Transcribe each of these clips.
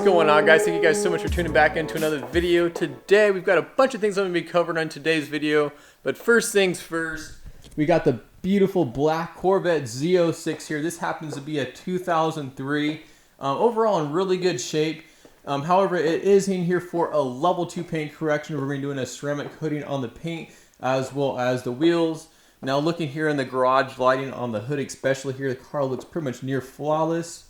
What's going on, guys? Thank you guys so much for tuning back into another video. Today we've got a bunch of things I'm going to be covering on today's video, but first things first, we got the beautiful black Corvette Z06 here. This happens to be a 2003. Overall in really good shape. However, it is in here for a level 2 paint correction. We're going to be doing a ceramic coating on the paint as well as the wheels. Now looking here in the garage lighting on the hood, especially here, the car looks pretty much near flawless.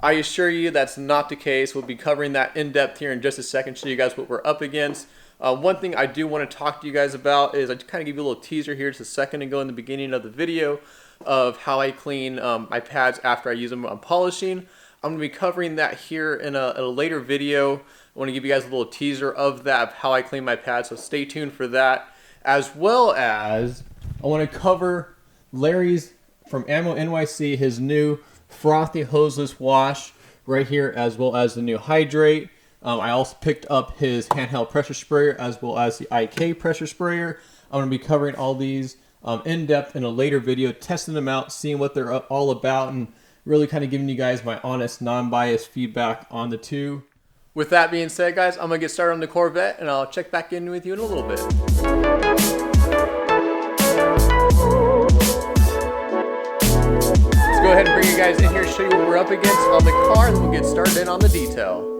I assure you that's not the case. We'll be covering that in depth here in just a second, show you guys what we're up against. One thing I do want to talk to you guys about is I kind of give you a little teaser here just a second ago in the beginning of the video of how I clean my pads after I use them on polishing. I'm going to be covering that here in a later video. I want to give you guys a little teaser of that, of how I clean my pads, so stay tuned for that. As well as I want to cover Larry's from Ammo NYC, his new frothy hoseless wash right here, as well as the new hydrate. I also picked up his handheld pressure sprayer as well as the IK pressure sprayer. I'm going to be covering all these in depth in a later video, testing them out, seeing what they're all about, and really kind of giving you guys my honest, non-biased feedback on the two. With that being said, guys, I'm going to get started on the Corvette, and I'll check back in with you in a little bit. Go ahead and bring you guys in here, show you what we're up against on the car, and then we'll get started in on the detail.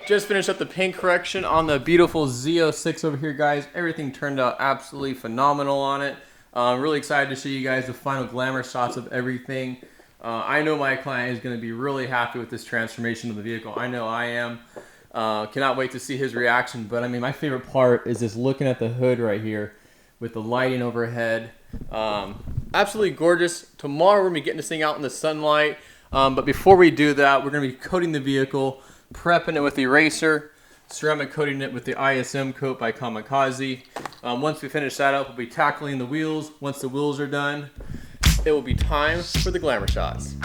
Just finished up the paint correction on the beautiful Z06 over here, guys. Everything turned out absolutely phenomenal on it. I'm really excited to show you guys the final glamour shots of everything. I know my client is going to be really happy with this transformation of the vehicle. I know I am. Cannot wait to see his reaction. But I mean, my favorite part is just looking at the hood right here. with the lighting overhead. Absolutely gorgeous. Tomorrow we're going to be getting this thing out in the sunlight. But before we do that, we're going to be coating the vehicle, prepping it with the eraser, ceramic coating it with the ISM coat by Kamikaze. Once we finish that up, we'll be tackling the wheels. Once the wheels are done, it will be time for the glamour shots.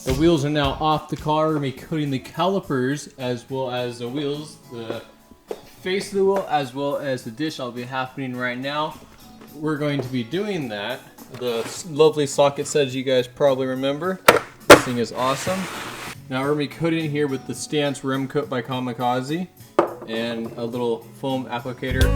The wheels are now off the car. We're going to be coating the calipers as well as the wheels, the face of the wheel as well as the dish. I'll be happening right now. We're going to be doing that. The lovely socket set, as you guys probably remember. This thing is awesome. Now we're going to be coating here with the Stance Rim Coat by Kamikaze and a little foam applicator.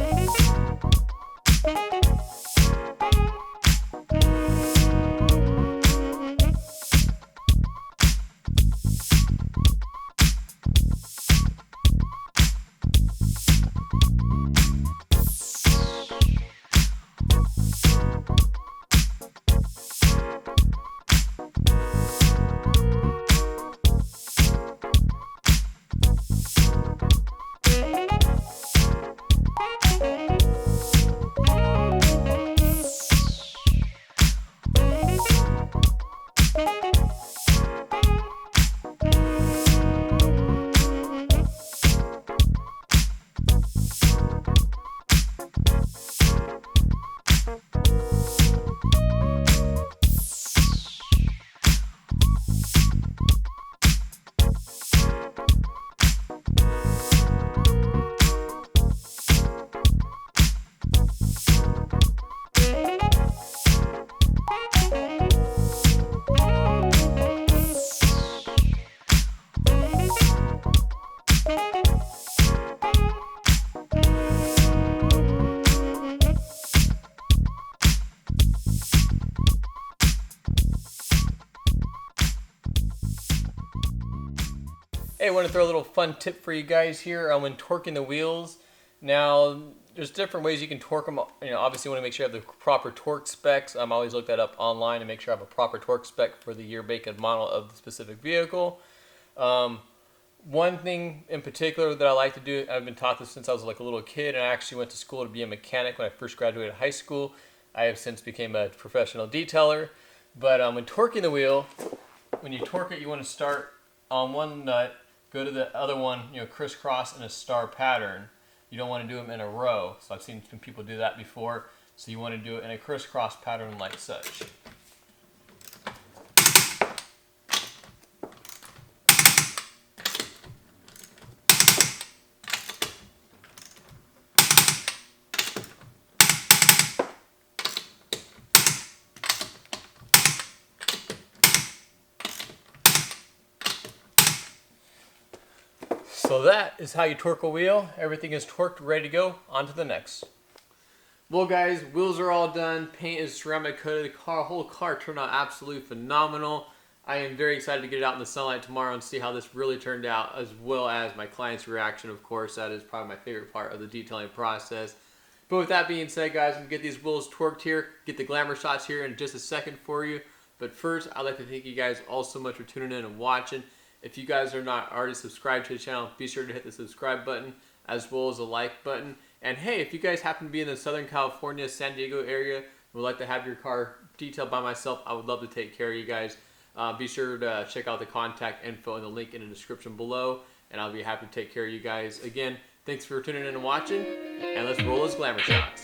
Hey, I want to throw a little fun tip for you guys here when torquing the wheels. Now, there's different ways you can torque them. Obviously you want to make sure you have the proper torque specs. I'm always look that up online and make sure I have a proper torque spec for the year, make, and model of the specific vehicle. One thing in particular that I like to do, I've been taught this since I was like a little kid, and I actually went to school to be a mechanic when I first graduated high school. I have since became a professional detailer. But when torquing the wheel, when you torque it, you want to start on one nut, go to the other one, crisscross in a star pattern. You don't want to do them in a row. So I've seen some people do that before. So you want to do it in a crisscross pattern like such. So that is how you torque a wheel. Everything is torqued, ready to go. On to the next. Well guys, wheels are all done. Paint is ceramic coated. The whole car turned out absolutely phenomenal. I am very excited to get it out in the sunlight tomorrow and see how this really turned out, as well as my client's reaction, of course. That is probably my favorite part of the detailing process. But with that being said, guys, I'm going to get these wheels torqued here, get the glamour shots here in just a second for you. But first, I'd like to thank you guys all so much for tuning in and watching. If you guys are not already subscribed to the channel, be sure to hit the subscribe button as well as the like button. And hey, if you guys happen to be in the Southern California, San Diego area, and would like to have your car detailed by myself, I would love to take care of you guys. Be sure to check out the contact info and the link in the description below, and I'll be happy to take care of you guys. Again, thanks for tuning in and watching, and let's roll those glamour shots.